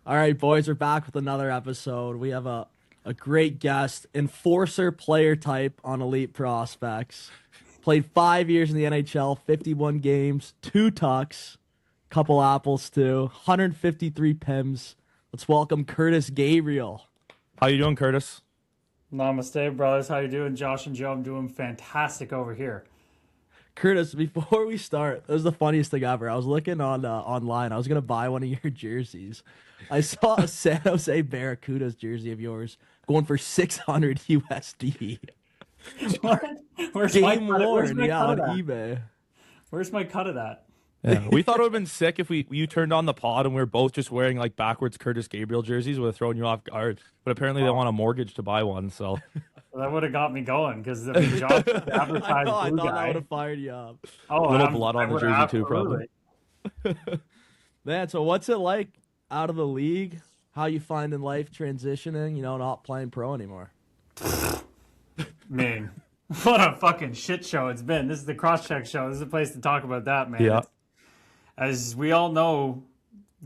All right, boys, we're back with another episode. We have a great guest, enforcer player type on Elite Prospects. Played 5 years in the NHL, 51 games, two tucks, couple apples too, 153 PIMs. Let's welcome Curtis Gabriel. How you doing, Curtis? Namaste, brothers. How you doing, Josh and Joe? I'm doing fantastic over here. Curtis, before we start, this is the funniest thing ever. I was looking on online. I was gonna buy one of your jerseys. I saw a San Jose Barracudas jersey of yours going for 600 USD. What? Where's Game where's worn, my yeah, cut on of that? eBay. Where's my cut of that? Yeah, we thought it would have been sick if you turned on the pod and we were both just wearing like backwards Curtis Gabriel jerseys, would have thrown you off guard. But apparently they want a mortgage to buy one, so Well, that would have got me going because I mean, Josh is the I advertised thought blue that guy. would have fired you up. Oh, a little I'm- blood I on the would've jersey too, probably. absolutely. Man, so what's it like out of the league? How you finding life transitioning, not playing pro anymore? Man, what a fucking shit show it's been. This is the Crosscheck Show. This is a place to talk about that, man. Yeah. As we all know,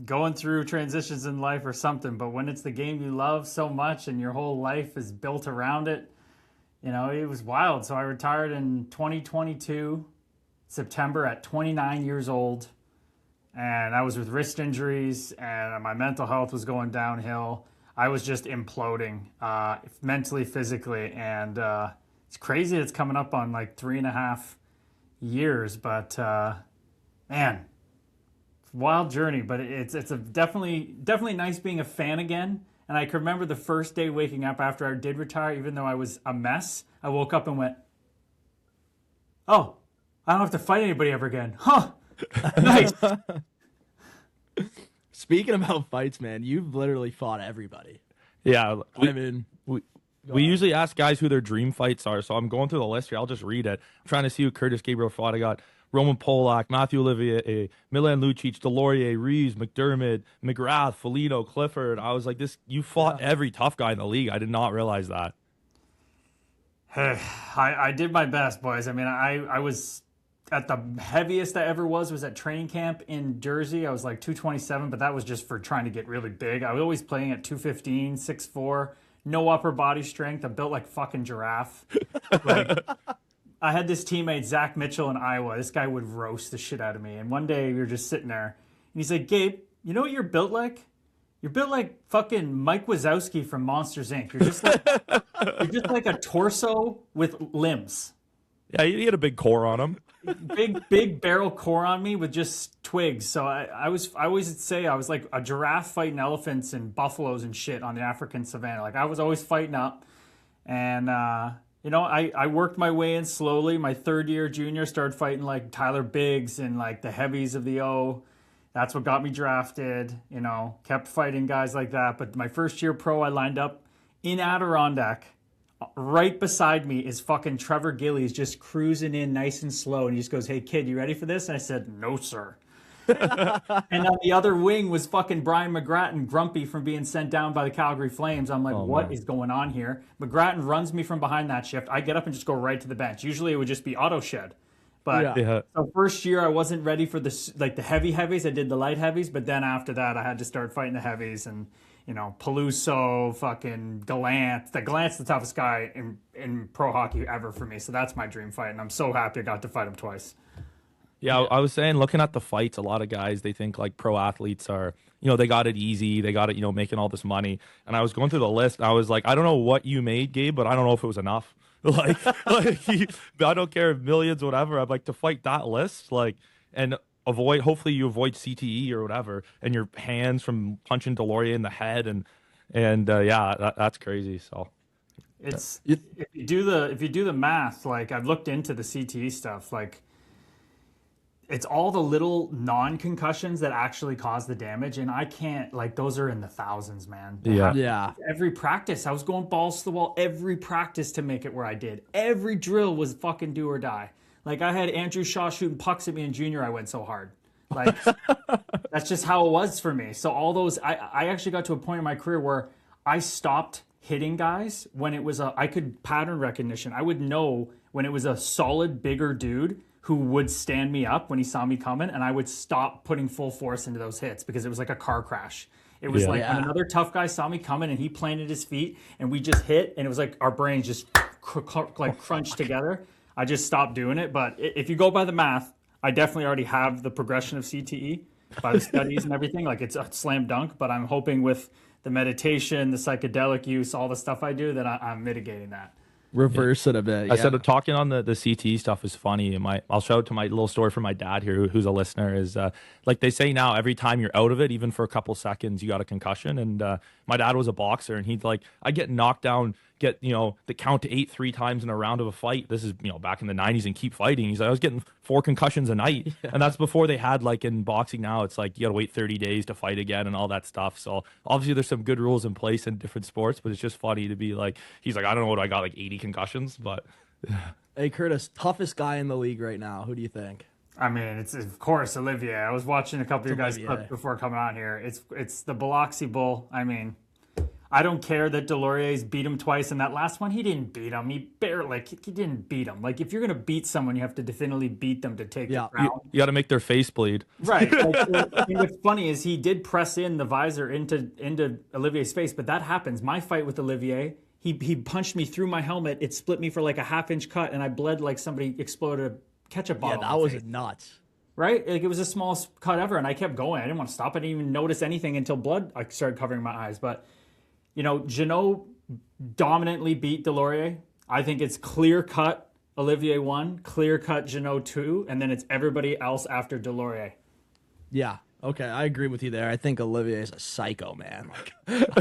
going through transitions in life or something, but when it's the game you love so much and your whole life is built around it, it was wild. So I retired in 2022, September at 29 years old. And I was with wrist injuries and my mental health was going downhill. I was just imploding mentally, physically. And it's crazy. It's coming up on like 3.5 years, but man, wild journey, but it's a definitely nice being a fan again. And I can remember the first day waking up after I did retire, even though I was a mess. I woke up and went, "Oh, I don't have to fight anybody ever again." Huh? Nice. Speaking about fights, man, you've literally fought everybody. Yeah. I mean, We usually ask guys who their dream fights are, so I'm going through the list here. I'll just read it. I'm trying to see who Curtis Gabriel fought. I got Roman Polak, Matthew Olivier, Milan Lucic, Delorier, Reeves, McDermott, McGrath, Foligno, Clifford. I was like, you fought every tough guy in the league. I did not realize that. I did my best, boys. I mean, I was at the heaviest I ever was at training camp in Jersey. I was like 227, but that was just for trying to get really big. I was always playing at 215, 6'4", no upper body strength. I'm built like fucking giraffe. Like, I had this teammate, Zach Mitchell in Iowa. This guy would roast the shit out of me. And one day we were just sitting there and he's like, "Gabe, you know what you're built like? You're built like fucking Mike Wazowski from Monsters, Inc. You're just like a torso with limbs. Yeah, he had a big core on him. Big barrel core on me with just twigs. So I always say I was like a giraffe fighting elephants and buffaloes and shit on the African savannah. Like I was always fighting up. And, I worked my way in slowly. My third year junior started fighting like Tyler Biggs and like the heavies of the O. That's what got me drafted, kept fighting guys like that. But my first year pro, I lined up in Adirondack. Right beside me is fucking Trevor Gillies just cruising in nice and slow. And he just goes, "Hey, kid, you ready for this?" And I said, "No, sir." And on the other wing was fucking Brian McGrattan, grumpy from being sent down by the Calgary Flames. I'm like, what is going on here? McGrattan runs me from behind that shift. I get up and just go right to the bench. Usually it would just be auto shed. But Yeah. so first year I wasn't ready for this, like the heavy heavies. I did the light heavies, but then after that I had to start fighting the heavies and Peluso, fucking Gallant. Gallant's the toughest guy in pro hockey ever for me. So that's my dream fight, and I'm so happy I got to fight him twice. Yeah, I was saying, looking at the fights, a lot of guys, they think like pro athletes are, they got it easy. They got it, making all this money. And I was going through the list. And I was like, I don't know what you made, Gabe, but I don't know if it was enough. I don't care if millions, whatever. I'd like to fight that list, and hopefully you avoid CTE or whatever, and your hands from punching Delorier in the head. That's crazy. So It's if you do the math, like I've looked into the CTE stuff, like it's all the little non-concussions that actually cause the damage, and I can't, like, those are in the thousands, man. yeah. Every practice, I was going balls to the wall every practice to make it where I did. Every drill was fucking do or die. Like, I had Andrew Shaw shooting pucks at me in junior, I went so hard. Like, that's just how it was for me. So all those, I actually got to a point in my career where I stopped hitting guys when it was I could pattern recognition. I would know when it was a solid, bigger dude who would stand me up when he saw me coming, and I would stop putting full force into those hits because it was like a car crash. It was like when Yeah. another tough guy saw me coming and he planted his feet and we just hit, and it was like our brains just like crunched together. I just stopped doing it. But if you go by the math, I definitely already have the progression of CTE by the studies and everything. Like it's a slam dunk, but I'm hoping with the meditation, the psychedelic use, all the stuff I do, that I'm mitigating that. Reverse it a bit. I said talking on the CT stuff is funny. I'll show it to my little story from my dad here, who's a listener. Is like they say now, every time you're out of it, even for a couple seconds, you got a concussion. And my dad was a boxer, and he's like, I get knocked down, get the count to 8 3 times in a round of a fight. This is back in the 90s, and keep fighting. He's like, I was getting 4 concussions a night, and that's before they had, like, in boxing now, it's like you got to wait 30 days to fight again and all that stuff. So obviously there's some good rules in place in different sports, but it's just funny to be like, he's like, I don't know what I got, like 80 concussions, but. Hey, Kurtis, toughest guy in the league right now. Who do you think? I mean, it's of course Olivier. I was watching a couple of you guys clips before coming on here. It's the Biloxi Bull. I mean, I don't care that Delorier's beat him twice, and that last one he didn't beat him. He barely, he didn't beat him. Like, if you're gonna beat someone, you have to definitively beat them to take the crown. You got to make their face bleed. Right. Like, I mean, what's funny is he did press in the visor into Olivier's face, but that happens. My fight with Olivier, he punched me through my helmet. It split me for like a half-inch cut, and I bled like somebody exploded a ketchup bottle. Yeah, that was nuts. Right? Like, it was the smallest cut ever, and I kept going. I didn't want to stop. I didn't even notice anything until blood started covering my eyes. But, Jeannot dominantly beat Delorier. I think it's clear-cut Olivier 1, clear-cut Jeannot 2, and then it's everybody else after Delorier. Yeah. Okay, I agree with you there. I think Olivier is a psycho, man. Like,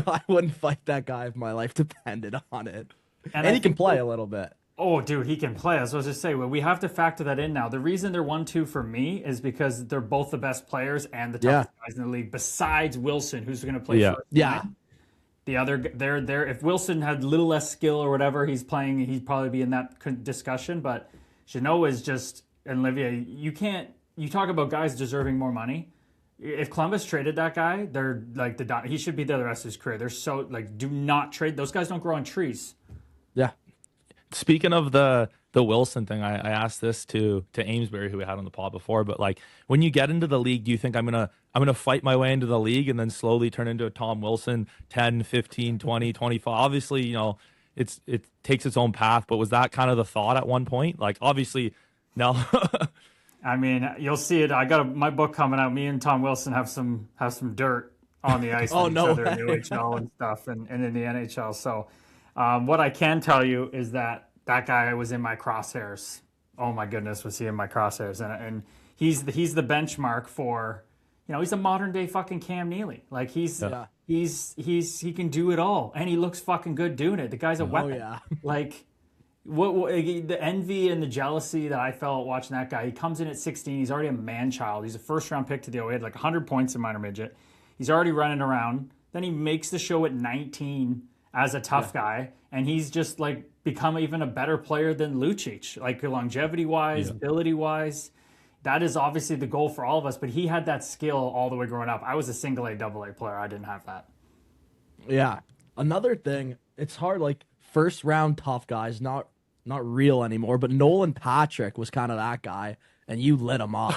I wouldn't fight that guy if my life depended on it. And he can play a little bit. Oh, dude, he can play. I was supposed to say, well, we have to factor that in now. The reason they're 1-2 for me is because they're both the best players and the toughest guys in the league, besides Wilson, who's going to play first. Yeah. The other, they're if Wilson had a little less skill or whatever, he'd probably be in that discussion. But Jeannot is just, and Olivier, you talk about guys deserving more money. If Columbus traded that guy, they're like he should be there the rest of his career. They're so, like, do not trade. Those guys don't grow on trees. Yeah. Speaking of the Wilson thing, I asked this to Amesbury, who we had on the pod before, but like, when you get into the league, do you think I'm gonna fight my way into the league and then slowly turn into a Tom Wilson 10, 15, 20, 25? Obviously, it takes its own path, but was that kind of the thought at one point? Like, obviously, no. I mean, you'll see it. I got my book coming out. Me and Tom Wilson have some dirt on the ice with each other in the OHL and stuff, and in the NHL. So, what I can tell you is that guy was in my crosshairs. Oh my goodness, was he in my crosshairs? And he's the benchmark for, he's a modern day fucking Cam Neely. Like, he can do it all, and he looks fucking good doing it. The guy's a weapon. Yeah. Like, what the envy and the jealousy that I felt watching that guy. He comes in at 16. He's already a man-child. He's a first-round pick to the O. He had like 100 points in minor midget. He's already running around. Then he makes the show at 19 as a tough guy, and he's just like become even a better player than Lucic, like longevity-wise, ability-wise. That is obviously the goal for all of us, but he had that skill all the way growing up. I was a single A, double A player. I didn't have that. Yeah. Another thing, it's hard, like, first round tough guys, not real anymore, but Nolan Patrick was kind of that guy, and you lit him up.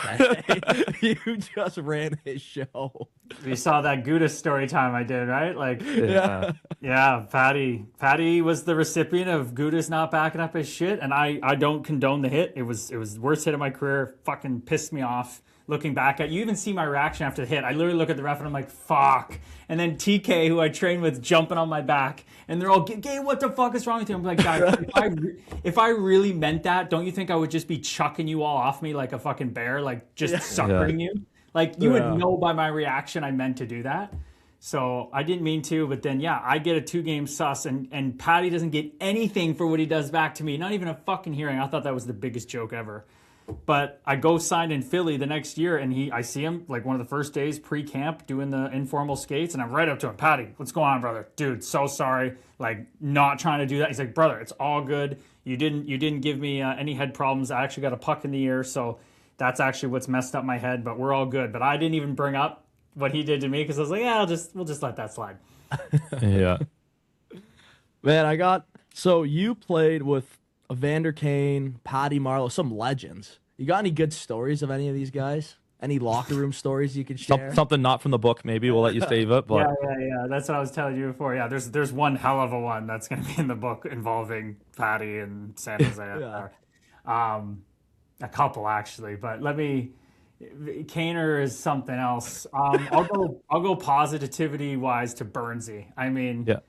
You just ran his show. You saw that Gudis story time I did, right? Like, Yeah. Patty was the recipient of Gudis not backing up his shit, and I don't condone the hit. It was the worst hit of my career. Fucking pissed me off. Looking back at, you even see my reaction after the hit. I literally look at the ref and I'm like, fuck. And then TK, who I train with, jumping on my back, and they're all, Gabe, what the fuck is wrong with you? I'm like, guys, if I really meant that, don't you think I would just be chucking you all off me like a fucking bear, like just suckering you? Like, you would know by my reaction I meant to do that. So I didn't mean to, but then, I get a 2-game sus, and Patty doesn't get anything for what he does back to me. Not even a fucking hearing. I thought that was the biggest joke ever. But I go sign in Philly the next year, and I see him like one of the first days pre-camp doing the informal skates, and I'm right up to him. Patty, what's going on, brother? Dude, so sorry. Like, not trying to do that. He's like, brother, it's all good. You didn't give me any head problems. I actually got a puck in the ear, so that's actually what's messed up my head. But we're all good. But I didn't even bring up what he did to me because I was like, we'll just let that slide. Yeah. Man, so you played with Evander Kane, Patty Marleau, some legends. You got any good stories of any of these guys? Any locker room stories you can share? Something not from the book, maybe we'll let you save it. But Yeah. That's what I was telling you before. Yeah, there's one hell of a one that's going to be in the book involving Patty and San Jose. Yeah. A couple actually, but let me. Kaner is something else. I'll go positivity wise to Burnsy. I mean, yeah,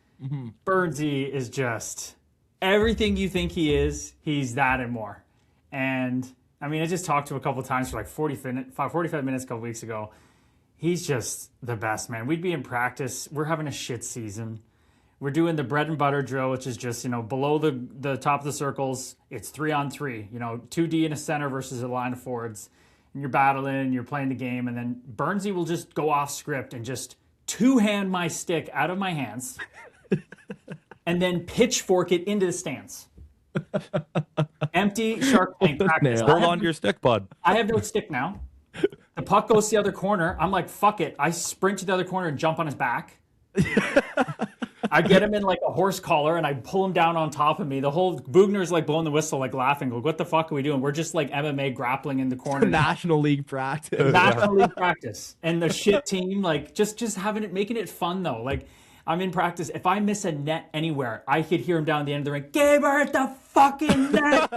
Burnsy is just everything you think he is. He's that and more. And I mean, I just talked to him a couple times for like 45 minutes a couple weeks ago. He's just the best, man. We'd be in practice. We're having a shit season. We're doing the bread and butter drill, which is just, below the top of the circles. It's 3-on-3, 2D in a center versus a line of forwards. And you're battling, you're playing the game. And then Burnsy will just go off script and just two-hand my stick out of my hands and then pitchfork it into the stands. Empty Shark Tank practice. Hold on to your stick, bud. I have no stick now. The puck goes to the other corner. I'm like, fuck it. I sprint to the other corner and jump on his back. I get him in like a horse collar and I pull him down on top of me. The whole Bugner's like blowing the whistle, like laughing. Go, what the fuck are we doing? We're just like MMA grappling in the corner. National League practice. National League practice. And the shit team, like just having it, making it fun though. Like I'm in practice. If I miss a net anywhere, I could hear him down the end of the ring. Gabriel at the fucking net.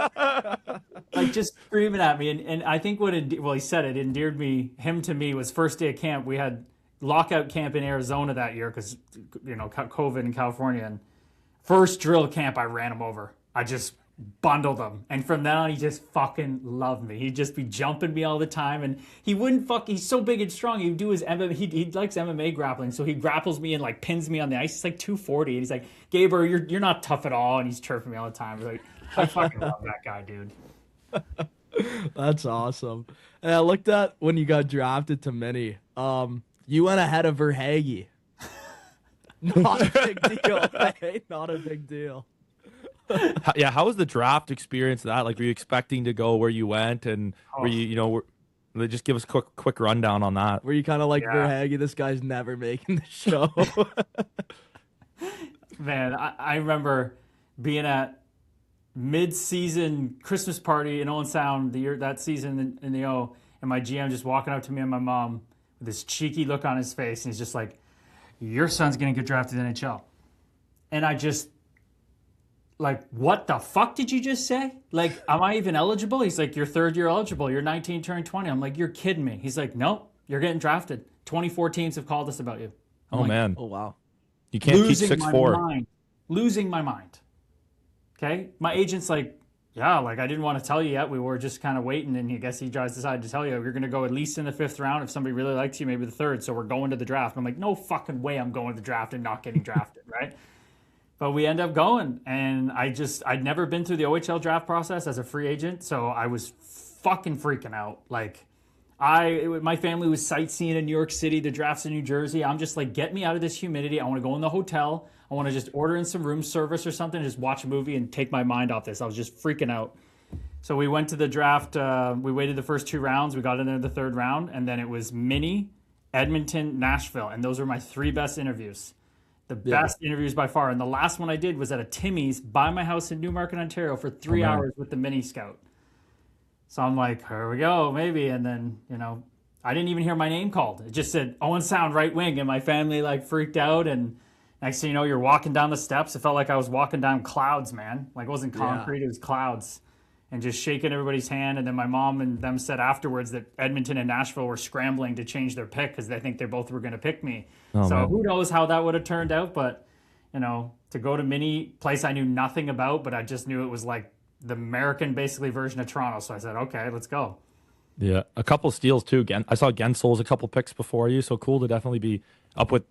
Like just screaming at me. And I think he said it endeared him to me was first day of camp. We had lockout camp in Arizona that year because, COVID in California. And first drill camp, I ran him over. I just bundled him. And from then on, he just fucking loved me. He'd just be jumping me all the time. And he wouldn't he's so big and strong. He'd do his MMA. He likes MMA grappling. So he grapples me and like pins me on the ice. He's like 240. And he's like, Gabriel, you're not tough at all. And he's chirping me all the time. Like, I fucking love that guy, dude. That's awesome. And I looked at when you got drafted to Mini. You went ahead of Verhaeghe. Not a big deal. Hey, not a big deal. Yeah, how was the draft experience? Like, were you expecting to go where you went, and were you, just give us a quick rundown on that? Were you kind of like Verhaeghe? This guy's never making the show. Man, I remember being at mid-season Christmas party in Owen Sound that season in the O, and my GM just walking up to me and my mom with this cheeky look on his face, and he's just like, "Your son's gonna get drafted in the NHL," and I just. Like, what the fuck did you just say? Like, am I even eligible? He's like, you're third year eligible. You're 19, turning 20. I'm like, you're kidding me. He's like, nope, you're getting drafted. 24 teams have called us about you. I'm like, man. Oh, wow. You can't teach 6'4". Losing my mind. Okay? My agent's like, yeah, like, I didn't want to tell you yet. We were just kind of waiting, and I guess he just decided to tell you, you're going to go at least in the 5th round. If somebody really likes you, maybe the 3rd. So we're going to the draft. I'm like, no fucking way I'm going to the draft and not getting drafted, right? But we end up going, and I'd never been through the OHL draft process as a free agent, so I was fucking freaking out. Like, my family was sightseeing in New York City, the draft's in New Jersey. I'm just like, get me out of this humidity. I want to go in the hotel. I want to just order in some room service or something, just watch a movie and take my mind off this. I was just freaking out. So we went to the draft. We waited the first 2 rounds. We got in there the 3rd round, and then it was Mini, Edmonton, Nashville, and those were my 3 best interviews. The best interviews by far. And the last one I did was at a Timmy's by my house in Newmarket, Ontario for 3 hours with the Mini Scout. So I'm like, here we go, maybe. And then, I didn't even hear my name called. It just said Owen Sound right wing. And my family like freaked out. And next thing you know, you're walking down the steps. It felt like I was walking down clouds, man. Like it wasn't concrete, it was clouds. And just shaking everybody's hand. And then my mom and them said afterwards that Edmonton and Nashville were scrambling to change their pick because they think they both were going to pick me. Who knows how that would have turned out. But, to go to Mini, place I knew nothing about, but I just knew it was like the American basically version of Toronto. So I said, okay, let's go. Yeah, a couple steals too. Again, I saw Gensel's a couple picks before you, so cool to definitely be up with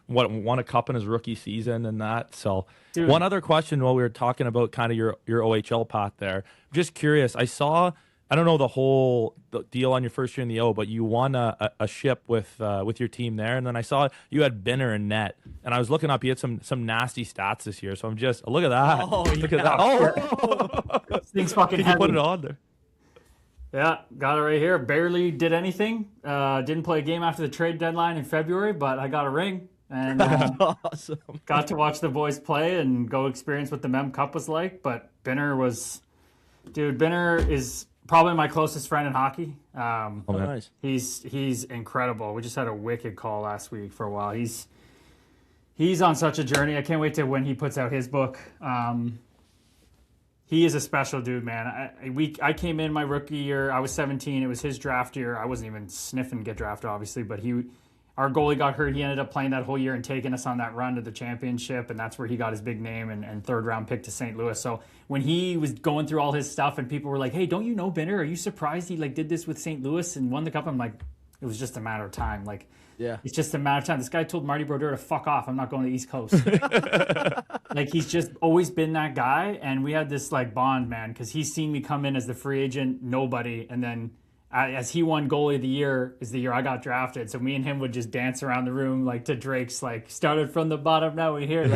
won a cup in his rookie season and that. So Dude. One other question while we were talking about kind of your OHL path there. I'm just curious. I saw, I don't know the deal on your first year in the O, but you won a ship with your team there, and then I saw you had Binner and net, and I was looking up. You had some nasty stats this year, so I'm just look at that. Oh, look at that. Oh, this thing's fucking Can heavy. you put it on there? Yeah, got it right here. Barely did anything. Didn't play a game after the trade deadline in February, but I got a ring. And Awesome. got to watch the boys play and go experience what the Mem Cup was like. But Binner is Probably my closest friend in hockey. Oh, nice. He's incredible. We just had a wicked call last week for a while. He's on such a journey. I can't wait to when he puts out his book. He is a special dude, man. I came in my rookie year. I was 17. It was his draft year. I wasn't even sniffing to get drafted, obviously, but our goalie got hurt. He ended up playing that whole year and taking us on that run to the championship, and that's where he got his big name and third-round pick to St. Louis. So when he was going through all his stuff and people were like, hey, don't you know Binner? Are you surprised he did this with St. Louis and won the cup? I'm like, it was just a matter of time. Yeah, it's just a matter of time. This guy told Marty Brodeur to fuck off. I'm not going to the East Coast. He's just always been that guy, and we had this bond, man, because he's seen me come in as the free agent, nobody, and then as he won goalie of the year is the year I got drafted. So me and him would just dance around the room to Drake's started from the bottom, now we're here.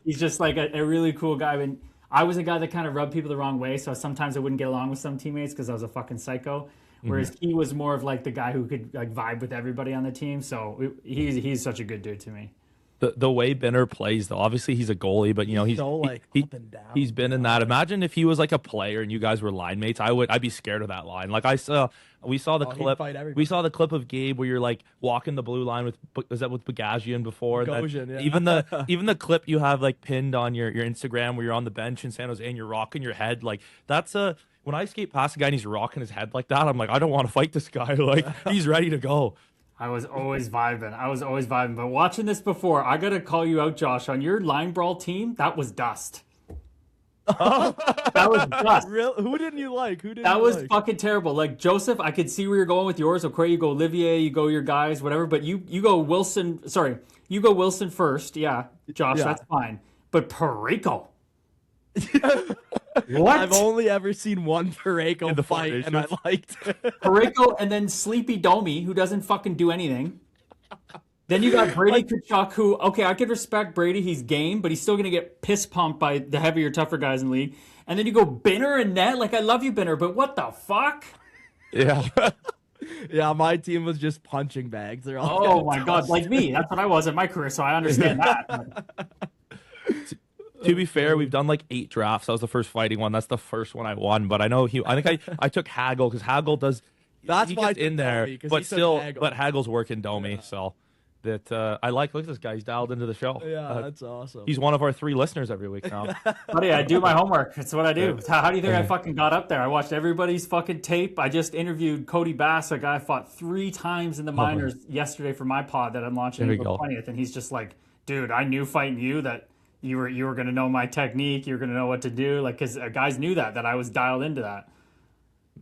He's just a really cool guy. And I was a guy that kind of rubbed people the wrong way, so sometimes I wouldn't get along with some teammates because I was a fucking psycho. Whereas he was more of the guy who could vibe with everybody on the team. So he's such a good dude to me. The way Binner plays, though, obviously he's a goalie, but he's so up and down. He's been in that. Imagine if he was a player and you guys were line mates. I'd be scared of that line. We saw the clip. We saw the clip of Gabe where you're walking the blue line with Bagagian before. Bogosian, yeah. Even the clip you have pinned on your Instagram where you're on the bench in San Jose and you're rocking your head that's a. When I skate past a guy and he's rocking his head like that, I'm I don't want to fight this guy. He's ready to go. I was always vibing. But watching this before, I got to call you out, Josh. On your line brawl team, that was dust. That was dust. Really? Who didn't you like? That was fucking terrible. Joseph, I could see where you're going with yours. Okay, you go Olivier, you go your guys, whatever. But you go Wilson. Sorry, you go Wilson first. Yeah, Josh, that's fine. But Parayko. What? I've only ever seen one Parayko fight, and I liked it. Parayko and then Sleepy Domi, who doesn't fucking do anything. Then you got Brady Tkachuk, who, okay, I could respect Brady. He's game, but he's still going to get piss pumped by the heavier, tougher guys in the league. And then you go Binner and net. I love you, Binner, but what the fuck? Yeah. Yeah, my team was just punching bags. They're all my God, like me. That's what I was in my career, so I understand that. To be fair, we've done 8 drafts. That was the first fighting one. That's the first one I won. But I know I think I took Hagel because Hagel does. That's why in there, but still, but Hagel's working Domi. So that I look at this guy. He's dialed into the show. Yeah, that's awesome. He's one of our 3 listeners every week now. Buddy, I do my homework. That's what I do. How do you think I fucking got up there? I watched everybody's fucking tape. I just interviewed Cody Bass, a guy I fought 3 times in the minors yesterday for my pod that I'm launching April 20th, and he's just dude, I knew fighting you that. You were going to know my technique. You were going to know what to do. Because guys knew that I was dialed into that.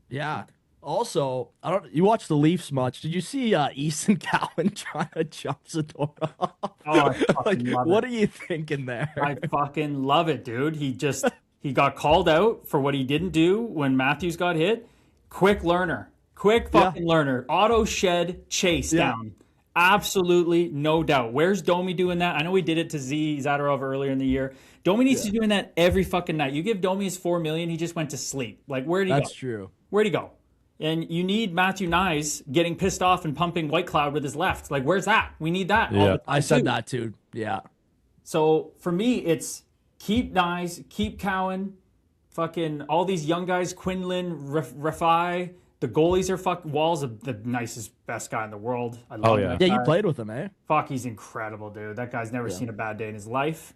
Yeah. Also, you watched the Leafs much. Did you see Easton Cowan trying to jump Zadorov? Oh, I fucking love it. What are you thinking there? I fucking love it, dude. He got called out for what he didn't do when Matthews got hit. Quick learner. Quick fucking learner. Auto shed chase down. Absolutely, no doubt. Where's Domi doing that? I know he did it to Zadorov earlier in the year. Domi needs to be doing that every fucking night. You give Domi his $4 million, he just went to sleep. Where'd he go? That's true. Where'd he go? And you need Matthew Nyes getting pissed off and pumping White Cloud with his left. Where's that? We need that. Yeah, I said that too. Yeah. So for me, it's keep Nyes, keep Cowan, fucking all these young guys, Quinlan, Rafai. The goalies are Wall's the nicest, best guy in the world. I love him. Yeah, you played with him, eh? Fuck, he's incredible, dude. That guy's never seen a bad day in his life.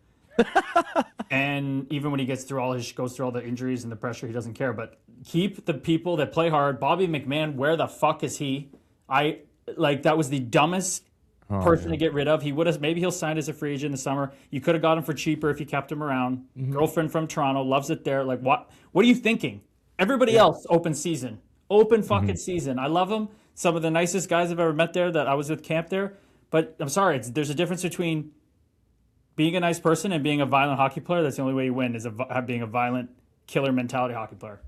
And even when he goes through all the injuries and the pressure, he doesn't care. But keep the people that play hard. Bobby McMahon, where the fuck is he? That was the dumbest person to get rid of. Maybe he'll sign as a free agent in the summer. You could have got him for cheaper if you kept him around. Girlfriend from Toronto, loves it there. What are you thinking? Everybody else, open season. Open fucking season. I love them. Some of the nicest guys I've ever met there that I was with camp there. But I'm sorry, there's a difference between being a nice person and being a violent hockey player. That's the only way you win is being a violent killer mentality hockey player.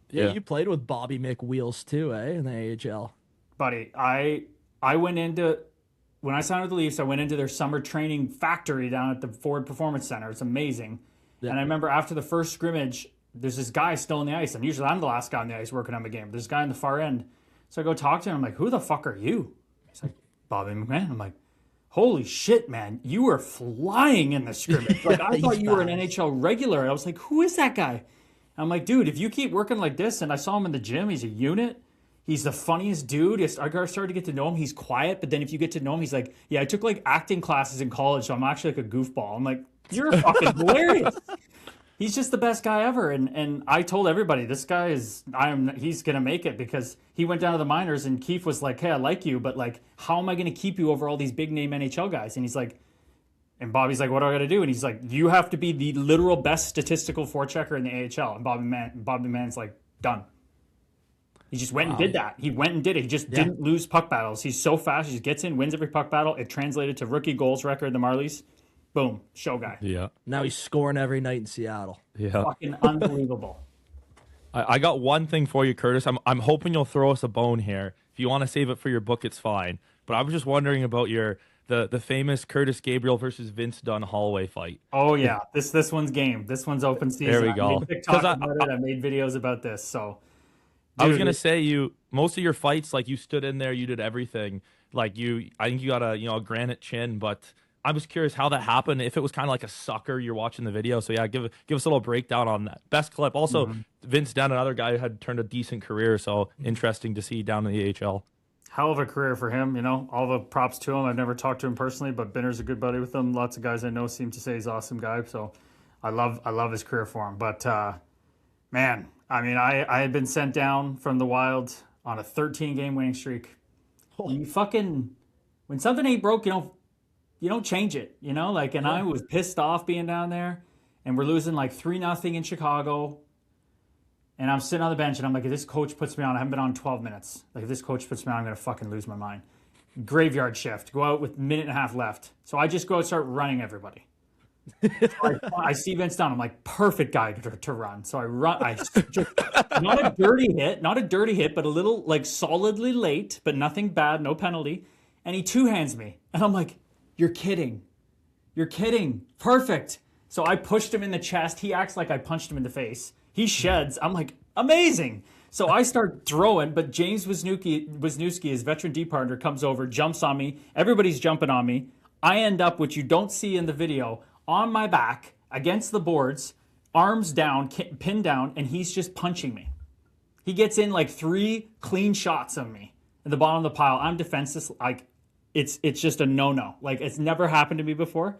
Yeah, you played with Bobby McWheels too, eh, in the AHL. Buddy, I went into when I signed with the Leafs. I went into their summer training factory down at the Ford Performance Center. It's amazing. Yeah. And I remember after the first scrimmage, there's this guy still on the ice, and usually I'm the last guy on the ice working on the game. There's a guy on the far end. So I go talk to him. I'm like, who the fuck are you? He's like, Bobby McMahon. I'm like, holy shit, man. You were flying in the scrimmage. I thought you were an NHL regular. I was like, who is that guy? And I'm like, dude, if you keep working like this, and I saw him in the gym, he's a unit. He's the funniest dude. I started to get to know him. He's quiet, but then if you get to know him, he's like, yeah, I took like acting classes in college, so I'm actually like a goofball. I'm like, you're fucking hilarious. He's just the best guy ever. And I told everybody, this guy he's gonna make it, because he went down to the minors and Keefe was like, hey, I like you, but like, how am I gonna keep you over all these big name NHL guys? And he's like, and Bobby's like, what do I gotta do? And he's like, you have to be the literal best statistical forechecker in the AHL. And Bobby Mann's like, done. He just went and did that. He went and did it. He just didn't lose puck battles. He's so fast. He just gets in, wins every puck battle. It translated to rookie goals record in the Marlies. Boom. Show guy. Yeah. Now he's scoring every night in Seattle. Yeah. Fucking unbelievable. I got one thing for you, Kurtis. I'm hoping you'll throw us a bone here. If you want to save it for your book, it's fine. But I was just wondering about the famous Kurtis Gabriel versus Vince Dunn hallway fight. Oh, yeah. This one's game. This one's open season. There we go. I made TikTok about it. I made videos about this. So, I was gonna say, most of your fights, like, you stood in there, you did everything. Like, I think you got a granite chin, but I was curious how that happened. If it was kind of like a sucker, you're watching the video. So yeah, give us a little breakdown on that. Best clip. Also, Vince Dunn, another guy who had turned a decent career. So interesting to see down in the AHL. hell of a career for him. All the props to him. I've never talked to him personally, but Binner's a good buddy with him. Lots of guys I know seem to say he's an awesome guy. So I love his career for him. But man, I mean, I had been sent down from the Wild on a 13-game winning streak. When something ain't broke, you don't change it, and I was pissed off being down there, and we're losing like 3-0 in Chicago. And I'm sitting on the bench and I'm like, if this coach puts me on, I haven't been on 12 minutes. Like, if this coach puts me on, I'm going to fucking lose my mind. Graveyard shift, go out with a minute and a half left. So I just go out and start running everybody. So I see Vince Dunn. I'm like, perfect guy to run. So I run. Not a dirty hit, but a little like solidly late, but nothing bad, no penalty. And he two-hands me. And I'm like, you're kidding. Perfect. So I pushed him in the chest. He acts like I punched him in the face. He sheds. I'm like, amazing. So I start throwing, but James Wisniewski, his veteran D partner, comes over, jumps on me. Everybody's jumping on me. I end up, which you don't see in the video, on my back against the boards, arms down, pinned down, and he's just punching me. He gets in like 3 clean shots of me at the bottom of the pile. I'm defenseless. Like, it's just a no-no. Like, it's never happened to me before.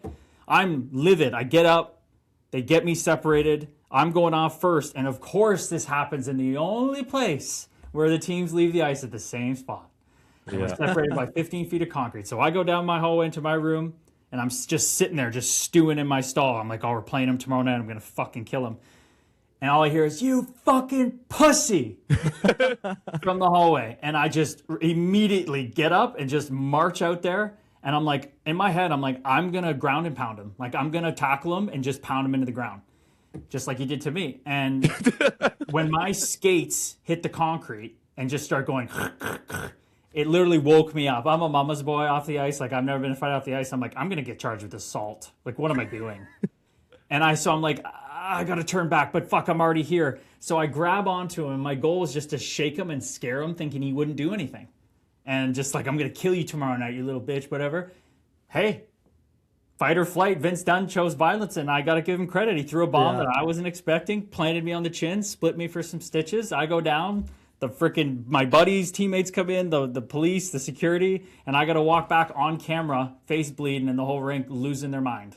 I'm livid. I get up. They get me separated. I'm going off first. And of course, this happens in the only place where the teams leave the ice at the same spot. And we're separated by 15 feet of concrete. So I go down my hallway into my room, and I'm just sitting there, just stewing in my stall. I'm like, oh, we're playing him tomorrow night. I'm going to fucking kill him. And all I hear is, you fucking pussy, from the hallway. And I just immediately get up and just march out there. And I'm like, in my head, I'm like, I'm going to ground and pound him. Like, I'm going to tackle him and just pound him into the ground, just like he did to me. And when my skates hit the concrete and just start going, it literally woke me up. I'm a mama's boy off the ice. Like, I've never been in a fight off the ice. I'm like, I'm going to get charged with assault. Like, what am I doing? So I'm like, I got to turn back, but fuck, I'm already here. So I grab onto him. My goal was just to shake him and scare him, thinking he wouldn't do anything. And just like, I'm going to kill you tomorrow night, you little bitch, whatever. Hey, fight or flight. Vince Dunn chose violence, and I got to give him credit. He threw a bomb that I wasn't expecting, planted me on the chin, split me for some stitches. I go down. My buddies, teammates come in, the police, the security, and I got to walk back on camera, face bleeding, and the whole rink losing their mind.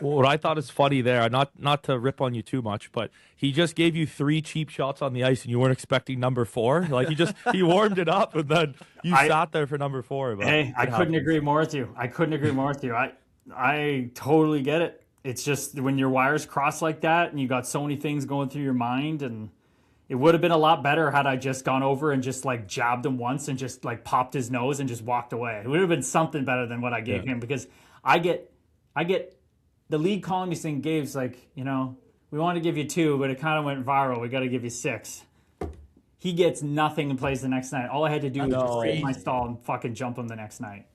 What I thought is funny there, not to rip on you too much, but he just gave you 3 cheap shots on the ice, and you weren't expecting number 4. Like, he warmed it up, and then you sat there for number 4. But hey, I couldn't agree more with you. I totally get it. It's just when your wires cross like that, and you got so many things going through your mind, and it would have been a lot better had I just gone over and just like jabbed him once and just like popped his nose and just walked away. It would have been something better than what I gave him, because I get the league calling me saying, Gabe's like, we want to give you 2, but it kind of went viral. We got to give you 6. He gets nothing and plays the next night. All I had to do was just sit in my stall and fucking jump him the next night.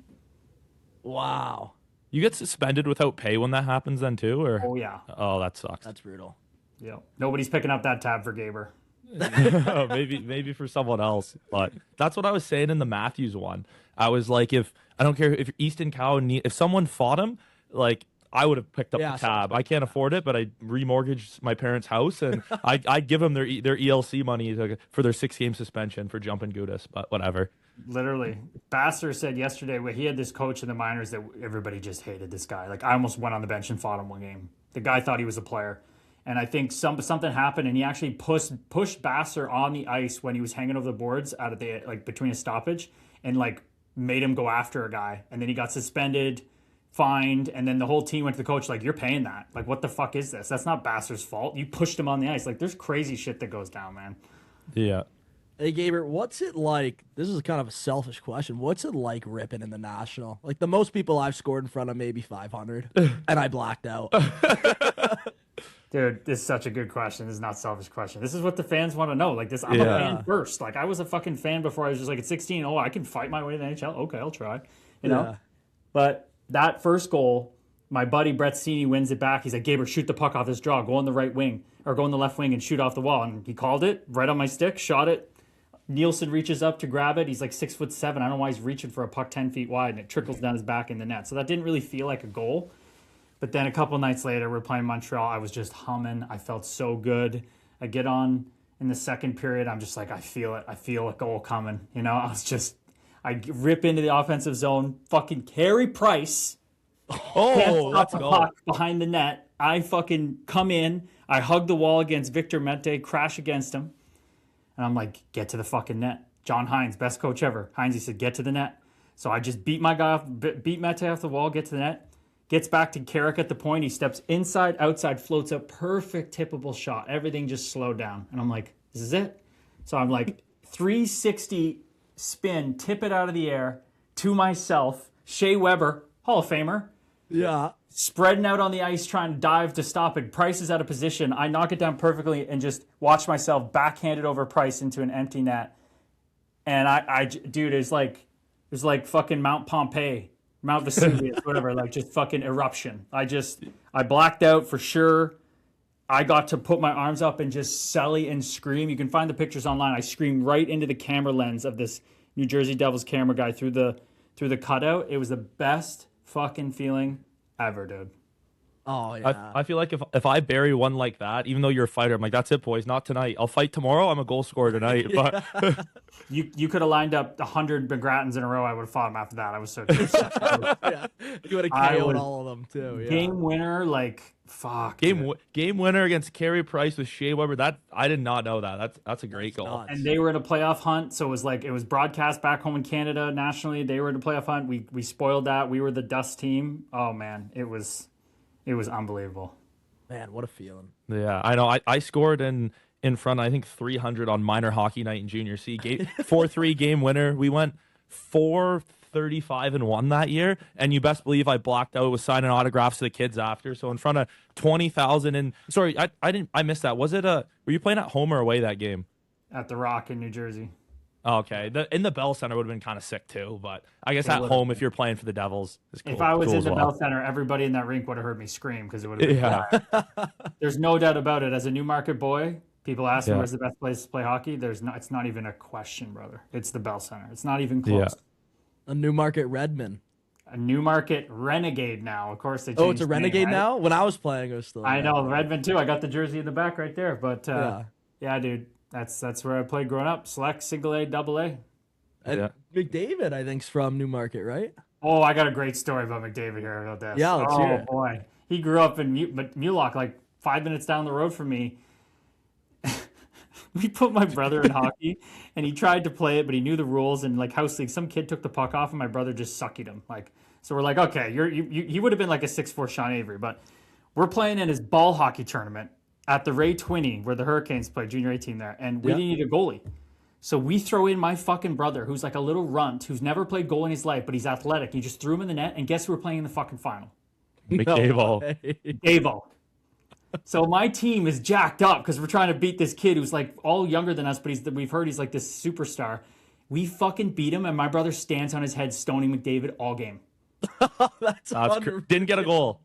Wow. You get suspended without pay when that happens then too? Or? Oh, yeah. Oh, that sucks. That's brutal. Yeah. Nobody's picking up that tab for Gaber. maybe for someone else, but that's what I was saying in the Matthews one. I was like, I don't care if Easton Cowan if someone fought him, like, I would have picked up Yeah, the tab. I can't afford it, but I remortgaged my parents' house, and I'd give them their ELC money for their 6-game suspension for jumping Kurtis, but whatever. Literally, Basser said yesterday where he had this coach in the minors that everybody just hated this guy. Like I almost went on the bench and fought him one game. The guy thought he was a player, and I think something happened, and he actually pushed Basser on the ice when he was hanging over the boards out of the between a stoppage, and made him go after a guy, and then he got suspended, fined, and then the whole team went to the coach like, "You're paying that. Like, what the fuck is this? That's not Basser's fault. You pushed him on the ice. Like, there's crazy shit that goes down, man." Yeah. Hey, Gabriel, what's it like? This is kind of a selfish question. What's it like ripping in the National? Like, the most people I've scored in front of maybe 500, and I blacked out. Dude, this is such a good question. This is not a selfish question. This is what the fans want to know. Like this, I'm a fan first. Like I was a fucking fan before I was just like at 16. Oh, I can fight my way to the NHL. Okay, I'll try. You know. Yeah. But that first goal, my buddy Brett Sini wins it back. He's like, Gabriel, shoot the puck off this draw. Go on the right wing or go on the left wing and shoot off the wall. And he called it right on my stick, shot it. Nielsen reaches up to grab it. He's like 6'7". I don't know why he's reaching for a puck 10 feet wide, and it trickles down his back in the net. So that didn't really feel like a goal. But then a couple nights later, we're playing Montreal. I was just humming. I felt so good. I get on in the second period. I'm just like, I feel it. I feel a goal coming. You know, I rip into the offensive zone. Fucking Carey Price. Oh, let's the go. puck behind the net. I fucking come in. I hug the wall against Victor Mente, crash against him. And I'm like, get to the fucking net. John Hines, best coach ever. Hines, he said, get to the net. So I just beat my guy off, beat Mente off the wall, get to the net. Gets back to Carrick at the point. He steps inside, outside, floats up. Perfect tippable shot. Everything just slowed down. And I'm like, this is it. So I'm like, 360 spin, tip it out of the air to myself. Shea Weber, Hall of Famer. Yeah. Spreading out on the ice, trying to dive to stop it. Price is out of position. I knock it down perfectly and just watch myself backhand it over Price into an empty net. And dude, it's like fucking Mount Pompeii. Mount Vesuvius, whatever, like just fucking eruption. I blacked out for sure. I got to put my arms up and just selly and scream. You can find the pictures online. I screamed right into the camera lens of this New Jersey Devils camera guy through the cutout. It was the best fucking feeling ever, dude. Oh, yeah. I feel like if I bury one like that, even though you're a fighter, I'm like, that's it, boys, not tonight. I'll fight tomorrow. I'm a goal scorer tonight. But you could have lined up 100 McGrattens in a row. I would have fought him after that. I was so Yeah. You would have KO'd all of them, too. Yeah. Game winner, like, fuck. game winner against Carey Price with Shea Weber. That I did not know that. That's a great goal. nuts. And they were in a playoff hunt, so it was broadcast back home in Canada nationally. They were in a playoff hunt. We spoiled that. We were the dust team. Oh man, it was unbelievable. Man, what a feeling. Yeah, I know. I scored in front, I think 300 on minor hockey night in junior C. 4-3 game winner. We went 4-35-1 that year, and you best believe I blocked out, was signing autographs to the kids after. So in front of 20,000 and sorry, I missed that. Was it were you playing at home or away that game? At the Rock in New Jersey. Okay, in the Bell Center would have been kind of sick too, but I guess at home if you're playing for the Devils, is cool. If I was cool in as the well. Bell Center, everybody in that rink would have heard me scream because it would have been Yeah. There's no doubt about it. As a Newmarket boy, people ask me Yeah. where's the best place to play hockey. It's not even a question, brother. It's the Bell Center. It's not even close. Yeah. A Newmarket Redman. A Newmarket Renegade now. Of course, they changed Oh, it's a the name, Renegade right? now? When I was playing, it was still. I know, Redmond too. I got the jersey in the back right there. But yeah, dude, that's where I played growing up. Select, single A, double A. And Yeah. McDavid, I think, is from Newmarket, right? Oh, I got a great story about McDavid here about this. Yeah, let's hear it. Boy, he grew up in Mulock, like 5 minutes down the road from me. We put my brother in hockey, and he tried to play it, but he knew the rules. And like house league, some kid took the puck off, and my brother just suckied him. Like, so we're like, okay, he would have been like a 6'4" Sean Avery, but we're playing in his ball hockey tournament at the Ray Twinney, where the Hurricanes play, junior A team there, and we didn't need a goalie. So we throw in my fucking brother, who's like a little runt, who's never played goal in his life, but he's athletic. You just threw him in the net, and guess who we're playing in the fucking final? McDavid. Davo. So my team is jacked up because we're trying to beat this kid who's like all younger than us, but we've heard he's like this superstar. We fucking beat him, and my brother stands on his head stoning McDavid all game. That's Didn't get a goal.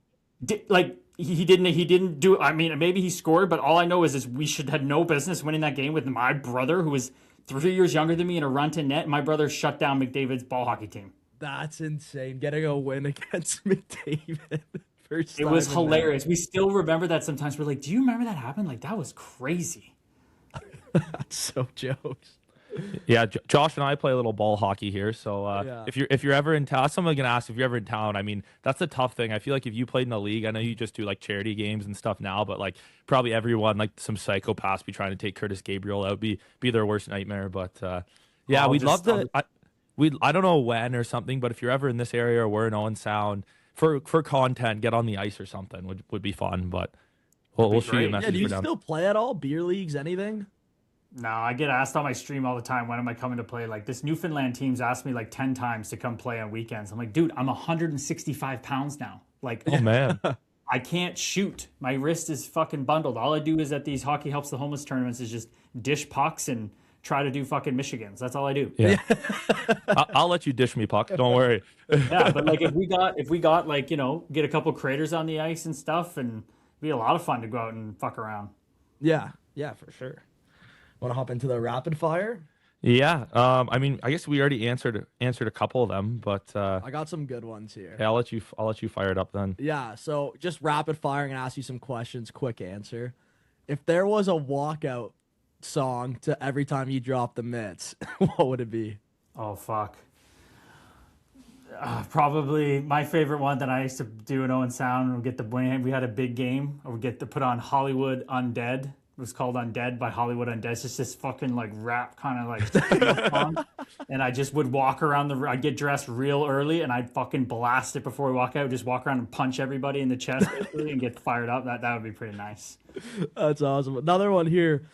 He didn't do. I mean, maybe he scored, but all I know is we should have no business winning that game with my brother, who was 3 years younger than me, in a run to net. My brother shut down McDavid's ball hockey team. That's insane. Getting a win against McDavid. first It time was in hilarious. We still remember that sometimes. We're like, do you remember that happened? Like, that was crazy. there. That's so jokes. Yeah, Josh and I play a little ball hockey here. So Yeah. if you're ever in town, someone gonna ask if you're ever in town. I mean, that's the tough thing. I feel like if you played in the league, I know you just do like charity games and stuff now, but like probably everyone, like some psychopaths, be trying to take Kurtis Gabriel out, be their worst nightmare. But yeah, we'd love to. I don't know when or something, but if you're ever in this area or we're in Owen Sound for content, get on the ice or something would be fun. But we'll shoot you a great. message. Yeah, do you for them. still play at all? Beer leagues, anything? No, I get asked on my stream all the time, when am I coming to play? Like, this Newfoundland team's asked me like 10 times to come play on weekends. I'm like, dude, I'm 165 pounds now. Like, Oh man. I can't shoot. My wrist is fucking bundled. All I do is at these Hockey Helps the Homeless tournaments is just dish pucks and try to do fucking Michigans. That's all I do. Yeah. I'll let you dish me puck. Don't worry. Yeah, but like if we got like, you know, get a couple craters on the ice and stuff, and it'd be a lot of fun to go out and fuck around. Yeah, for sure. Want to hop into the rapid fire? Yeah. I mean, I guess we already answered a couple of them, but I got some good ones here. yeah, I'll let you fire it up then. Yeah, so just rapid fire and ask you some questions, quick answer. If there was a walkout song to every time you drop the mitts, what would it be? Oh fuck. Probably my favorite one that I used to do in Owen Sound. When we had a big game, I would get to put on Hollywood Undead. It was called Undead by Hollywood Undead. It's just this fucking like rap kind of like song. And I just would walk around I'd get dressed real early and I'd fucking blast it before we walk out. Just walk around and punch everybody in the chest basically and get fired up. That would be pretty nice. That's awesome. Another one here.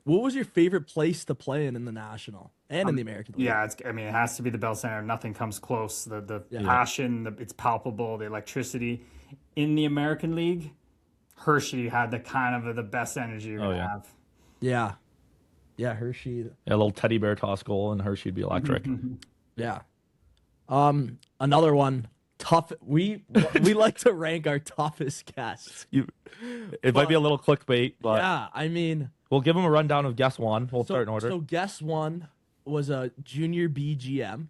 What was your favorite place to play in the National and in the American League? Yeah, it has to be the Bell Center. Nothing comes close. The passion, it's palpable. The electricity in the American League. Hershey had the best energy you're gonna have. Yeah, Hershey. Yeah, a little teddy bear toss goal and Hershey'd be electric. Yeah. Another one. Tough. We like to rank our toughest guests. It might be a little clickbait, but Yeah, I mean, we'll give them a rundown of guess one. We'll start in order. So guess one was a junior B GM,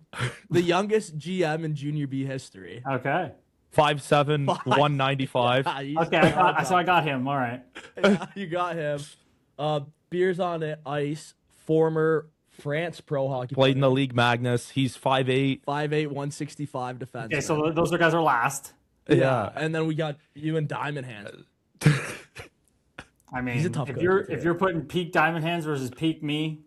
the youngest GM in junior B history. Okay. 5'7", 195. Okay, I got him. All right. Yeah, you got him. Beers on the ice, former France pro hockey Played in the League Magnus. He's 5'8". 5'8", 165 defenseman. Okay, so those guys are last. Yeah, and then we got you and Diamond Hands. I mean, He's a tough if coach, you're putting peak Diamond Hands versus peak me,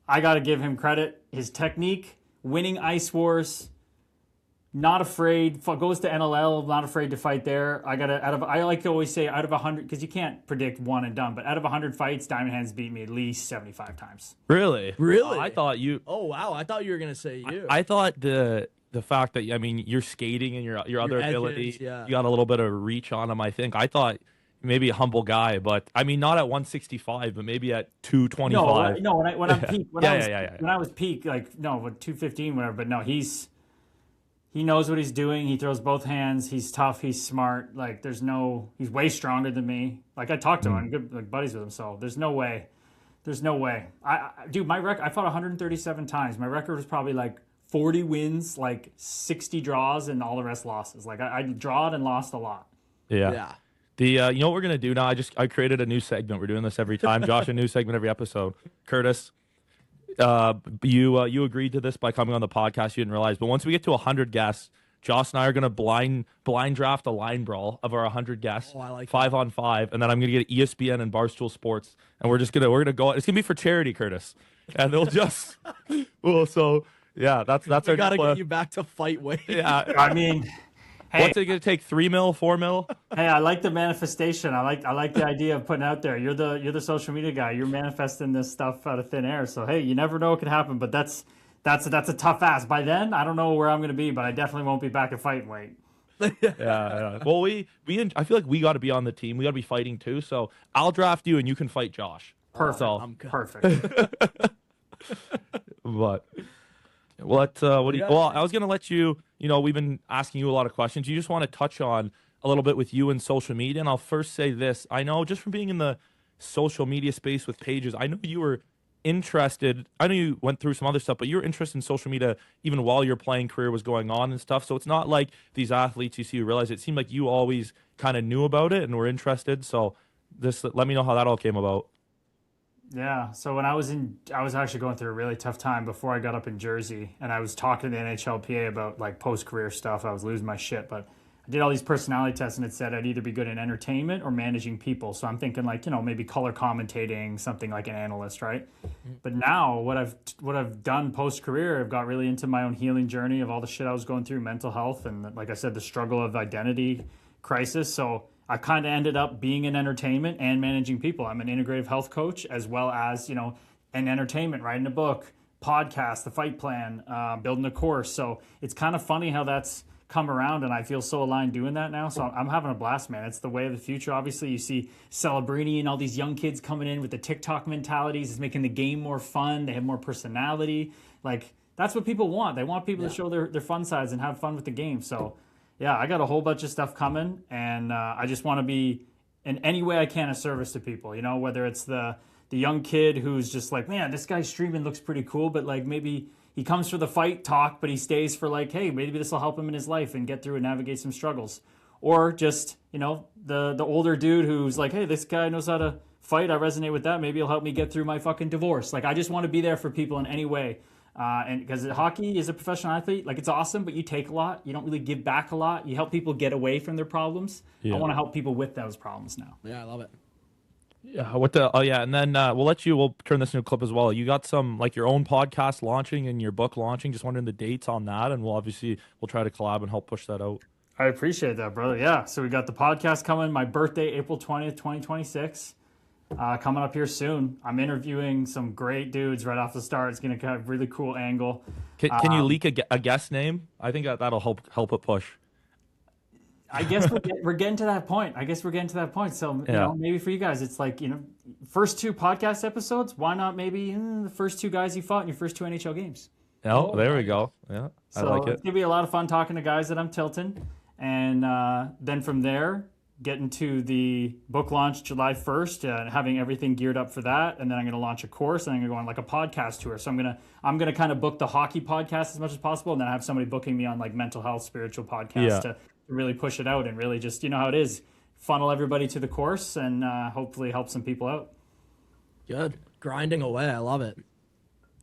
I got to give him credit. His technique, winning ice wars, not afraid, goes to NLL, not afraid to fight there. I like to always say out of 100, because you can't predict one and done, but out of 100 fights, Diamond Hands beat me at least 75 times. Really? Really? I thought you. Oh wow, I thought you were gonna say you. I thought the fact that, I mean, you're skating and your other edges, ability, yeah. you got a little bit of reach on him. I think. I thought maybe a humble guy, but I mean, not at 165, but maybe at 225. No. When I'm peak, when I was peak, like no, with 215, whatever. But no, he knows what he's doing. He throws both hands. He's tough. He's smart. Like he's way stronger than me. Like I talked to him, I'm good like buddies with him. So there's no way. Dude, my record. I fought 137 times. My record was probably like 40 wins, like 60 draws, and all the rest losses. Like I drawed and lost a lot. Yeah. The you know what we're gonna do now? I created a new segment. We're doing this every time. Josh, a new segment every episode. Kurtis, you agreed to this by coming on the podcast. You didn't realize, but once we get to 100 guests, Josh and I are gonna blind draft a line brawl of our 100 guests, Oh, I like 5-on-5, and then I'm gonna get ESPN and Barstool Sports, and we're gonna go. It's gonna be for charity, Kurtis, and they'll just so yeah, that's our. We gotta get you back to fight weight. Yeah, I mean. Hey, what's it gonna take? 3 mil, 4 mil? Hey, I like the manifestation. I like the idea of putting out there. You're the social media guy. You're manifesting this stuff out of thin air. So hey, you never know what could happen. But that's a tough ask. By then, I don't know where I'm going to be, but I definitely won't be back at fighting weight. Yeah. Well, I feel like we got to be on the team. We got to be fighting too. So I'll draft you, and you can fight Josh. Perfect. So, Perfect. but what do you? Well, I was gonna let you. You know, we've been asking you a lot of questions. You just want to touch on a little bit with you and social media. And I'll first say this. I know just from being in the social media space with pages, I know you were interested. I know you went through some other stuff, but you're interested in social media even while your playing career was going on and stuff. So it's not like these athletes you see who realize it seemed like you always kind of knew about it and were interested. So this, let me know how that all came about. Yeah. So when I was actually going through a really tough time before I got up in Jersey, and I was talking to the NHLPA about like post-career stuff. I was losing my shit, but I did all these personality tests, and it said I'd either be good in entertainment or managing people. So I'm thinking like, maybe color commentating, something like an analyst, right? But now what I've done post-career, I've got really into my own healing journey of all the shit I was going through, mental health, and like I said, the struggle of identity crisis. So I kind of ended up being in entertainment and managing people. I'm an integrative health coach, as well as, in entertainment, writing a book, podcast, the fight plan, building a course. So it's kind of funny how that's come around, and I feel so aligned doing that now. So I'm having a blast, man. It's the way of the future. Obviously, you see Celebrini and all these young kids coming in with the TikTok mentalities. It's making the game more fun. They have more personality. Like, that's what people want. They want people to show their fun sides and have fun with the game. So yeah, I got a whole bunch of stuff coming, and I just want to be in any way I can a service to people, whether it's the young kid who's just like, man, this guy's streaming looks pretty cool, but like maybe he comes for the fight talk, but he stays for like, hey, maybe this will help him in his life and get through and navigate some struggles. Or just, the older dude who's like, hey, this guy knows how to fight. I resonate with that. Maybe he'll help me get through my fucking divorce. Like, I just want to be there for people in any way. And because hockey is a professional athlete, like it's awesome, but you take a lot. You don't really give back a lot. You help people get away from their problems. Yeah. I want to help people with those problems now. Yeah, I love it. Yeah. And then we'll turn this into a clip as well. You got some like your own podcast launching and your book launching. Just wondering the dates on that, and we'll try to collab and help push that out. I appreciate that, brother. Yeah. So we got the podcast coming. My birthday, April 20th, 2026. Coming up here soon. I'm interviewing some great dudes right off the start. It's going to have a really cool angle. Can you leak a guest name? I think that'll help it push. I guess we're getting to that point. So, maybe for you guys, it's like, first 2 podcast episodes, why not maybe the first 2 guys you fought in your first 2 NHL games? Oh, there we go. Yeah, I like it. It's going to be a lot of fun talking to guys that I'm tilting. And then from there, getting to the book launch July 1st, having everything geared up for that. And then I'm going to launch a course, and I'm going to go on like a podcast tour. So I'm going to kind of book the hockey podcast as much as possible. And then I have somebody booking me on like mental health, spiritual podcasts to really push it out and really just, how it is, funnel everybody to the course and hopefully help some people out. Good. Grinding away. I love it.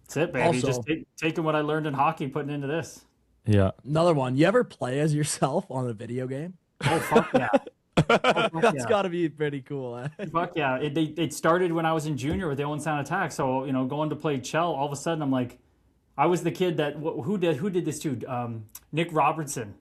That's it, baby. Also, just taking what I learned in hockey, putting it into this. Yeah. Another one. You ever play as yourself on a video game? Oh, fuck yeah. That's got to be pretty cool. Eh? Fuck yeah. It started when I was in junior with the Owen Sound Attack. So, going to play Chell, all of a sudden I'm like, I was the kid that, who did this too? Nick Robertson.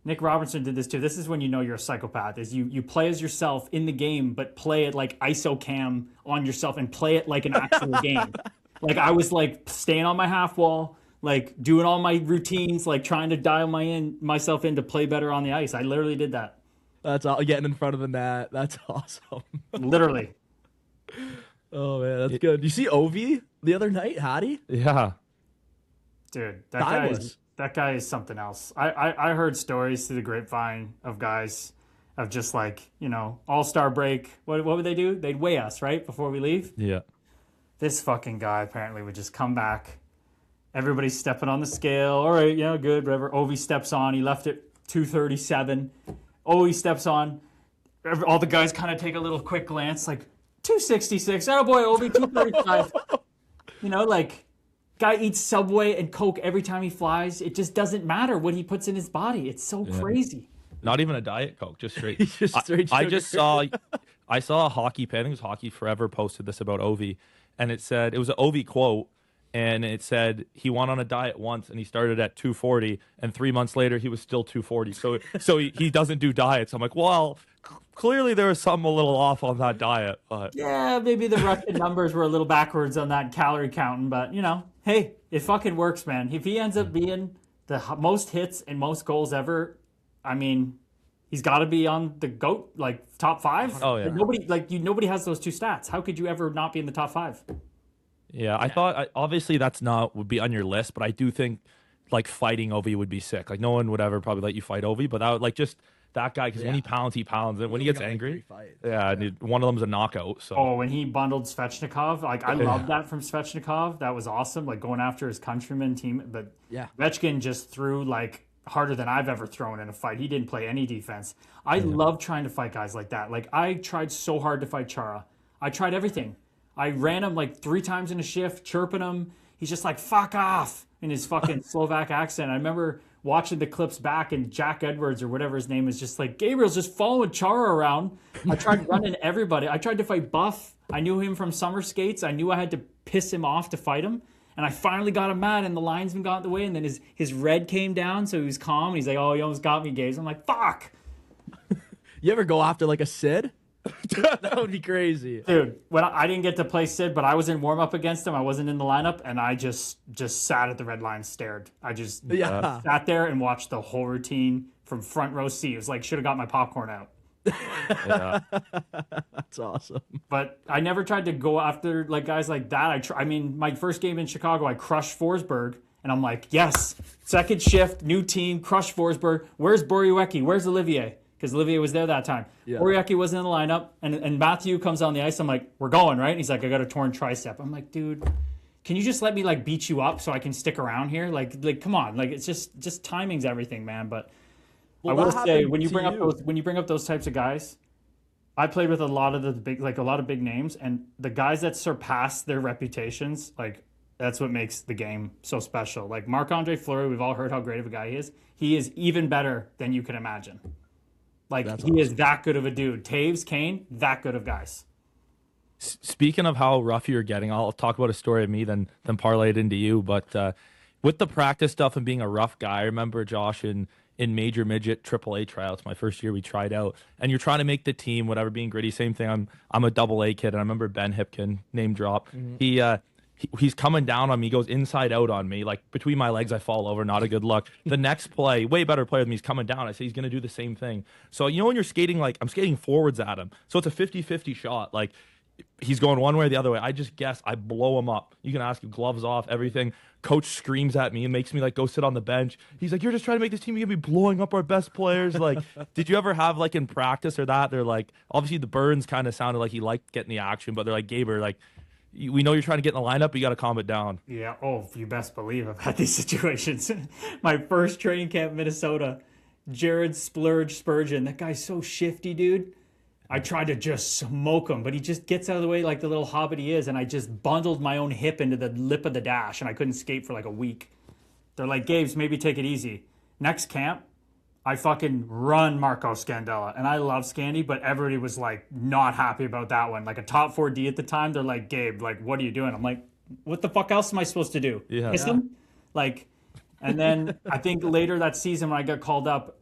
Nick Robertson did this too. This is when you know you're a psychopath, is you play as yourself in the game, but play it like ISO cam on yourself and play it like an actual game. Like I was like staying on my half wall, like doing all my routines, like trying to dial myself in to play better on the ice. I literally did that. That's all, getting in front of the net. That's awesome. Literally. Oh man, that's good. You see Ovi the other night, Hattie? Yeah. Dude, that guy is something else. I heard stories through the grapevine of guys of just like, all-star break. What would they do? They'd weigh us, right? Before we leave? Yeah. This fucking guy apparently would just come back. Everybody's stepping on the scale. All right, good, whatever. Ovi steps on. He left it 237. He steps on. All the guys kind of take a little quick glance, like 266. Oh boy, Ovi 235. Guy eats Subway and Coke every time he flies. It just doesn't matter what he puts in his body. It's so crazy. Not even a Diet Coke, just straight. I saw a hockey page. I think it was Hockey Forever posted this about Ovi, and it was an Ovi quote, and it said he went on a diet once and he started at 240, and 3 months later he was still 240. So he doesn't do diets. I'm like, well, clearly there was something a little off on that diet. But yeah, maybe the Russian numbers were a little backwards on that calorie counting, but hey, it fucking works, man. If he ends up being the most hits and most goals ever, I mean, he's got to be on the GOAT, like top 5. Oh yeah. Nobody has those 2 stats. How could you ever not be in the top 5? Yeah, I thought obviously would be on your list, but I do think like fighting Ovi would be sick. Like no one would ever probably let you fight Ovi, but that would, like just that guy, because when he pounds, and when he gets angry, dude, one of them's a knockout. So. Oh, when he bundled Svechnikov, like I love that from Svechnikov. That was awesome, like going after his countryman team. But Ovechkin just threw like harder than I've ever thrown in a fight. He didn't play any defense. I love trying to fight guys like that. Like I tried so hard to fight Chara. I tried everything. I ran him like 3 times in a shift, chirping him. He's just like, fuck off, in his fucking Slovak accent. I remember watching the clips back, and Jack Edwards or whatever his name is just like, Gabriel's just following Chara around. I tried running everybody. I tried to fight Buff. I knew him from summer skates. I knew I had to piss him off to fight him. And I finally got him mad, and the linesman got in the way, and then his red came down, so he was calm. And he's like, oh, you almost got me, Gabe. I'm like, fuck. You ever go after like a Sid? That would be crazy. Dude, when I didn't get to play Sid, but I was in warm-up against him. I wasn't in the lineup, and I just sat at the red line, stared. I just sat there and watched the whole routine from front row seat. It was like, should have got my popcorn out. That's awesome. But I never tried to go after like guys like that. I mean, my first game in Chicago, I crushed Forsberg, and I'm like, yes, second shift, new team, crushed Forsberg. Where's Boriwecki? Where's Olivier? Because Olivier was there that time. Boriwecki wasn't in the lineup, and Matthew comes on the ice. I'm like, we're going, right? And he's like, I got a torn tricep. I'm like, dude, can you just let me like beat you up so I can stick around here? Like, come on, like it's just timing's everything, man. But I will say when you bring up those types of guys, I played with a lot of the big names, and the guys that surpass their reputations, like that's what makes the game so special. Like Marc-Andre Fleury, we've all heard how great of a guy he is. He is even better than you can imagine. Like, he is that good of a dude. Taves, Kane, that good of guys. Speaking of how rough you're getting, I'll talk about a story of me, then parlay it into you. But with the practice stuff and being a rough guy, I remember Josh in major midget AAA tryouts, my first year we tried out, and you're trying to make the team, whatever, being gritty. Same thing. I'm a AA kid, and I remember Ben Hipkin, name drop. He's coming down on me, goes inside out on me, like between my legs I fall over, not a good look. The next play, way better player than me, he's coming down. I say he's going to do the same thing. So you know when you're skating, like I'm skating forwards at him, so it's a 50-50 shot. Like he's going one way or the other way. I just guess I blow him up. You can ask him, gloves off, everything. Coach screams at me and makes me like go sit on the bench. He's like, you're just trying to make this team, you're gonna be blowing up our best players. Like, did you ever have like in practice or that? They're like, obviously the Burns kind of sounded like he liked getting the action, but they're like, Gaber, like, we know you're trying to get in the lineup, but you got to calm it down. Yeah. Oh, you best believe I've had these situations. My first training camp in Minnesota, Jared Spurgeon. That guy's so shifty, dude. I tried to just smoke him, but he just gets out of the way like the little hobbit he is, and I just bundled my own hip into the lip of the dash, and I couldn't skate for like a week. They're like, Gabes, maybe take it easy. Next camp, I fucking run Marco Scandella, and I love Scandy, but everybody was like not happy about that one. Like a top 4D at the time, they're like, Gabe, like, what are you doing? I'm like, what the fuck else am I supposed to do? Kiss him? Like, and then I think later that season when I got called up,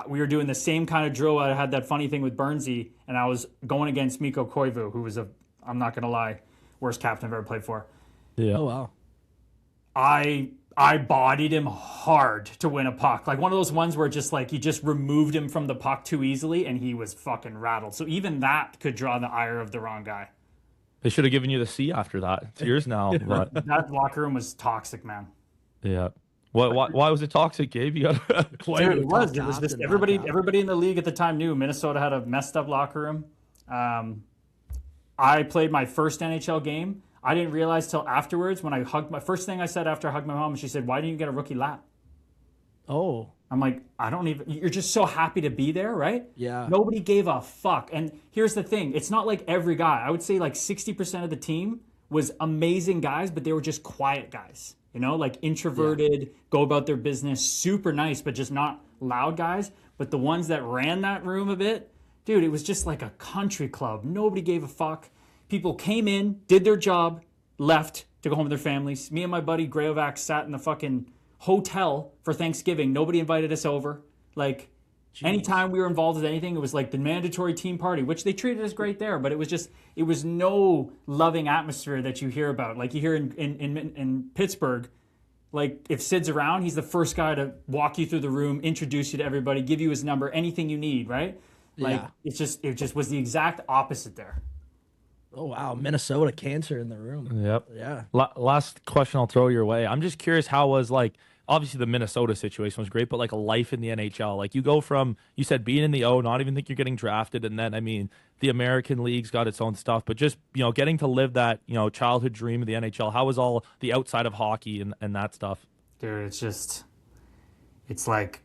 we were doing the same kind of drill. I had that funny thing with Burnsy, and I was going against Mikko Koivu, who was I'm not going to lie, worst captain I've ever played for. Yeah. Oh, wow. I bodied him hard to win a puck. Like one of those ones where just like he just removed him from the puck too easily and he was fucking rattled. So even that could draw the ire of the wrong guy. They should have given you the C after that. It's yours now. But that locker room was toxic, man. Yeah. Why was it toxic, Gabe? You got Dude, it was just everybody in the league at the time knew Minnesota had a messed up locker room. I played my first NHL game. I didn't realize till afterwards when I hugged my first thing I said after I hugged my mom, and she said, "Why didn't you get a rookie lap?" Oh. I'm like, you're just so happy to be there, right? Yeah. Nobody gave a fuck. And here's the thing. It's not like every guy. I would say like 60% of the team was amazing guys, but they were just quiet guys. You know, like introverted, go about their business, super nice, but just not loud guys. But the ones that ran that room a bit, dude, it was just like a country club. Nobody gave a fuck. People came in, did their job, left to go home with their families. Me and my buddy Grayovac sat in the fucking hotel for Thanksgiving. Nobody invited us over. Like, anytime we were involved with anything, it was like the mandatory team party, which they treated us great there, but it was no loving atmosphere that you hear about. Like you hear in Pittsburgh, like if Sid's around, he's the first guy to walk you through the room, introduce you to everybody, give you his number, anything you need, right? Like it just was the exact opposite there. Oh, wow. Minnesota cancer in the room. Yep. Yeah. Last question I'll throw your way. I'm just curious, how was like obviously the Minnesota situation was great, but like a life in the NHL. Like you go from, you said being in the O, not even think you're getting drafted, and then I mean the American League's got its own stuff, but just getting to live that childhood dream of the NHL. How was all the outside of hockey and that stuff? Dude, it's like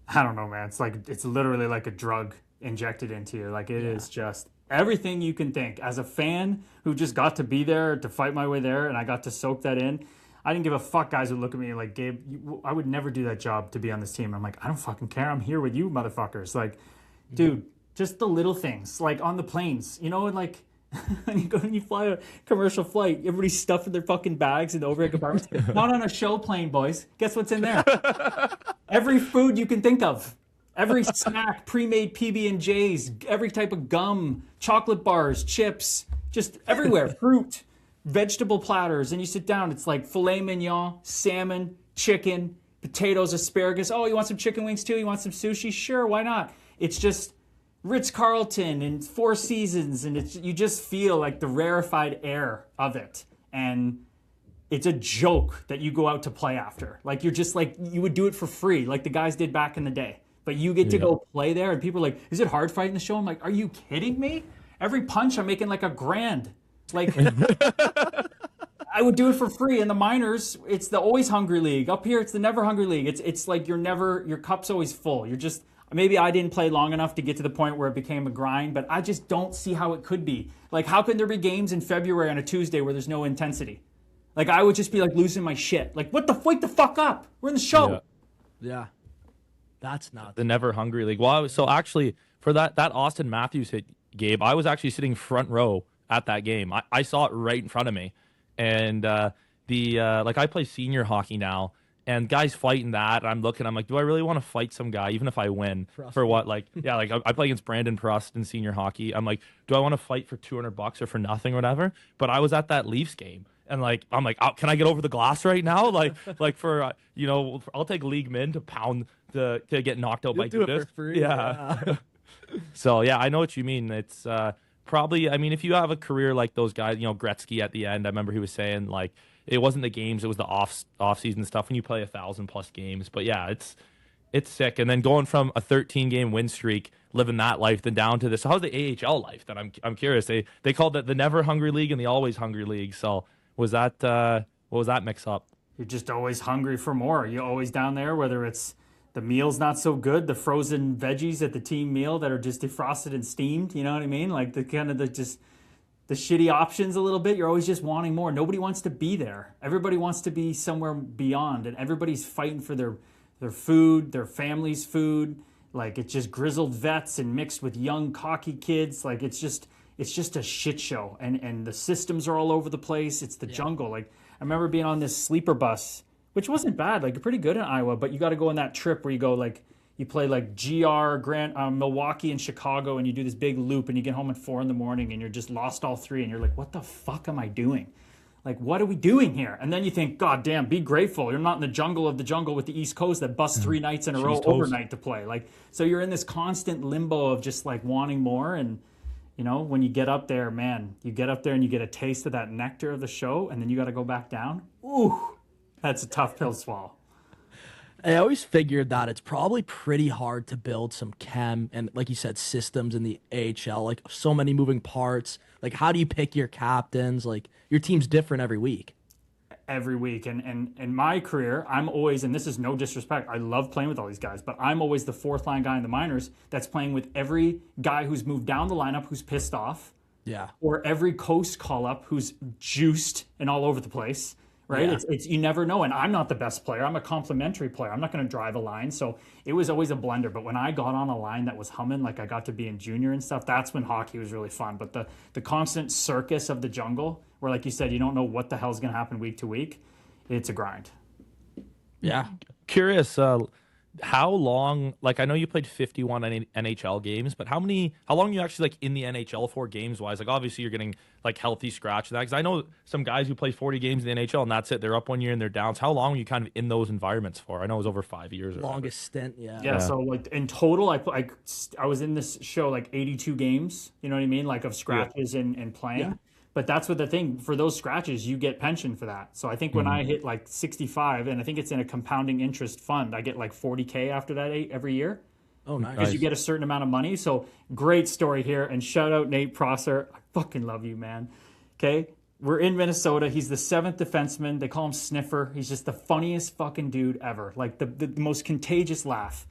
I don't know, man. It's literally like a drug injected into you. Like it is just everything you can think. As a fan who just got to be there to fight my way there, and I got to soak that in. I didn't give a fuck. Guys would look at me like, Gabe, I would never do that job to be on this team. I'm like, I don't fucking care. I'm here with you, motherfuckers. Like, dude, just the little things, like on the planes, and like when you go and you fly a commercial flight, everybody's stuffing their fucking bags in the overhead compartments. Not on a show plane, boys. Guess what's in there? Every food you can think of. Every snack, pre-made PB&Js, every type of gum, chocolate bars, chips, just everywhere. Fruit, vegetable platters, and you sit down. It's like filet mignon, salmon, chicken, potatoes, asparagus. Oh, you want some chicken wings too? You want some sushi? Sure, why not? It's just Ritz-Carlton and Four Seasons, and you just feel like the rarefied air of it. And it's a joke that you go out to play after. Like you're just like, you would do it for free, like the guys did back in the day. But you get to go play there, and people are like, is it hard fighting the show? I'm like, are you kidding me? Every punch I'm making like $1,000. Like I would do it for free. In the minors, it's the always hungry league. Up here, it's the never hungry league. It's like your cup's always full. You're just, maybe I didn't play long enough to get to the point where it became a grind, but I just don't see how it could be. Like, how can there be games in February on a Tuesday where there's no intensity? Like, I would just be like losing my shit. Like, wake the fuck up. We're in the show. Yeah. That's not the never hungry league. Well, so actually for that Austin Matthews hit, Gabe, I was actually sitting front row at that game. I saw it right in front of me. And like I play senior hockey now, and guys fighting that, I'm looking, I'm like, do I really want to fight some guy, even if I win? For what? Like, yeah, like I play against Brandon Prust in senior hockey. I'm like, do I want to fight for $200 or for nothing or whatever? But I was at that Leafs game, and like, I'm like, oh, can I get over the glass right now? Like for I'll take league min to pound to get knocked out by do Kurtis. it for free. Yeah. So yeah, I know what you mean. It's probably, I mean, if you have a career like those guys, Gretzky at the end, I remember he was saying like it wasn't the games, it was the off season stuff when you play 1,000+ games. But yeah, it's sick. And then going from a 13-game win streak, living that life, then down to this. So how's the AHL life? Then I'm curious. They called it the never hungry league and the always hungry league. So was that what was that mix up? You're just always hungry for more. You're always down there, whether it's the meal's not so good, the frozen veggies at the team meal that are just defrosted and steamed, you know what I mean? Like the shitty options a little bit. You're always just wanting more. Nobody wants to be there. Everybody wants to be somewhere beyond, and everybody's fighting for their food, their family's food. Like it's just grizzled vets and mixed with young cocky kids. Like it's just a shit show, and the systems are all over the place. It's the jungle. Like I remember being on this sleeper bus, which wasn't bad, like pretty good in Iowa, but you got to go on that trip where you go like, you play like Milwaukee and Chicago, and you do this big loop, and you get home at 4 a.m. and you're just lost all three, and you're like, what the fuck am I doing? Like, what are we doing here? And then you think, God damn, be grateful. You're not in the jungle of the jungle with the East Coast that busts 3 nights in a row overnight to play. Like, so you're in this constant limbo of just like wanting more. And, when you get up there, man, you get up there and you get a taste of that nectar of the show, and then you got to go back down. Ooh. That's a tough pill to swallow. I always figured that it's probably pretty hard to build some chem and, like you said, systems in the AHL. Like, so many moving parts. Like, how do you pick your captains? Like, your team's different every week. Every week. And in my career, I'm always, and this is no disrespect, I love playing with all these guys, but I'm always the fourth line guy in the minors that's playing with every guy who's moved down the lineup who's pissed off. Yeah. Or every coast call-up who's juiced and all over the place. Right? Yeah. It's you never know. And I'm not the best player. I'm a complimentary player. I'm not going to drive a line. So it was always a blender. But when I got on a line that was humming, like I got to be in junior and stuff, that's when hockey was really fun. But the constant circus of the jungle, where like you said, you don't know what the hell's going to happen week to week, it's a grind. Yeah. Curious, how long, like I know you played 51 NHL games, but how long are you actually like in the NHL for games wise? Like obviously you're getting like healthy scratch of that, because I know some guys who play 40 games in the NHL and that's it. They're up 1 year and they're down. So how long were you kind of in those environments for? I know it was over 5 years. Or longest stint, yeah. Yeah, so like in total, I was in this show like 82 games, you know what I mean? Like of scratches and playing. Yeah. But that's what the thing, for those scratches, you get pension for that. So I think when I hit like 65, and I think it's in a compounding interest fund, I get like 40K after that every year. Oh, nice. Because you get a certain amount of money. So great story here. And shout out Nate Prosser. I fucking love you, man. Okay. We're in Minnesota. He's the 7th defenseman. They call him Sniffer. He's just the funniest fucking dude ever. Like the most contagious laugh.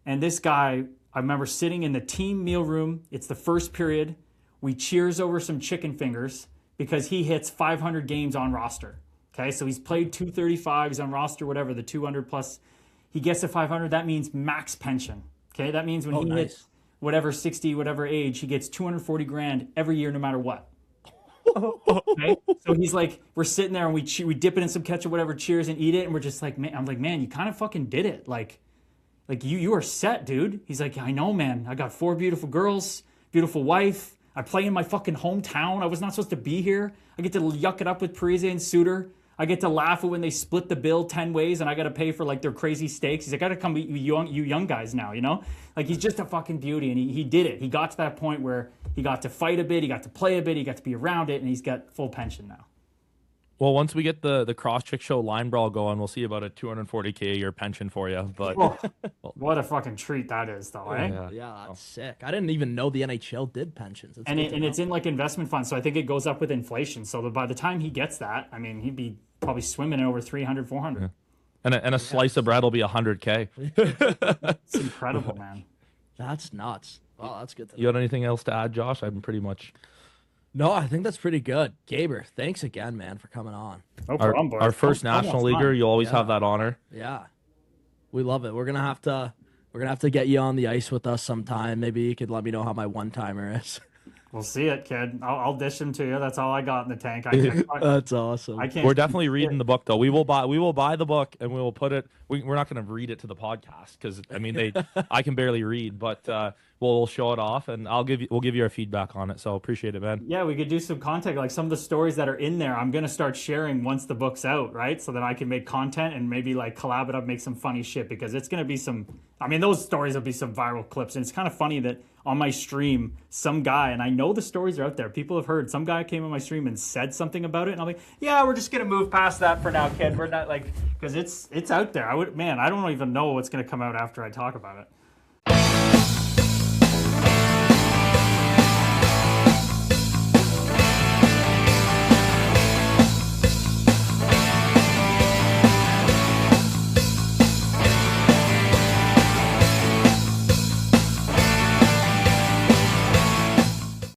And this guy, I remember sitting in the team meal room. It's the first period. We cheers over some chicken fingers because he hits 500 games on roster. Okay, so he's played 235, he's on roster, whatever, the 200 plus. He gets to 500, that means max pension. Okay, that means when hits whatever 60, whatever age, he gets 240 grand every year no matter what. Okay? So he's like, we're sitting there and we dip it in some ketchup, whatever, cheers and eat it, and we're just like, man, I'm like, man, you kind of fucking did it. Like you are set, dude. He's like, I know, man. I got 4 beautiful girls, beautiful wife. I play in my fucking hometown. I was not supposed to be here. I get to yuck it up with Parise and Suter. I get to laugh at when they split the bill 10 ways and I got to pay for like their crazy steaks. He's like, I got to come meet you young guys now, you know? Like he's just a fucking beauty, and he did it. He got to that point where he got to fight a bit, he got to play a bit, he got to be around it, and he's got full pension now. Well, once we get the Crosscheckshow line brawl going, we'll see about a 240K a year pension for you. But what a fucking treat that is, though, eh? Yeah, that's sick. I didn't even know the NHL did pensions. And it's in like investment funds, so I think it goes up with inflation. So by the time he gets that, I mean, he'd be probably swimming in over 300, 400. Yeah. And a slice of bread will be 100K. It's incredible, man. That's nuts. Wow, that's good. You got anything else to add, Josh? I'm pretty much... No, I think that's pretty good. Gaber, thanks again, man, for coming on. No problem, boys. Our first national leaguer, you always have that honor. Yeah. We love it. We're gonna have to get you on the ice with us sometime. Maybe you could let me know how my one-timer is. We'll see it, kid. I'll dish him to you. That's all I got in the tank. That's awesome. We're definitely reading the book, though. We will buy the book, and we will put it. We're not going to read it to the podcast because I mean I can barely read, but we'll show it off, and we'll give you our feedback on it. So appreciate it, man. Yeah, we could do some content, like some of the stories that are in there. I'm going to start sharing once the book's out, right? So that I can make content and maybe like collab it up, make some funny shit, because it's going to be some. I mean, those stories will be some viral clips, and it's kind of funny that on my stream, some guy, and I know the stories are out there, people have heard, some guy came on my stream and said something about it, and I'm like, yeah, we're just gonna move past that for now, kid. We're not like, because it's out there. I don't even know what's gonna come out after I talk about it.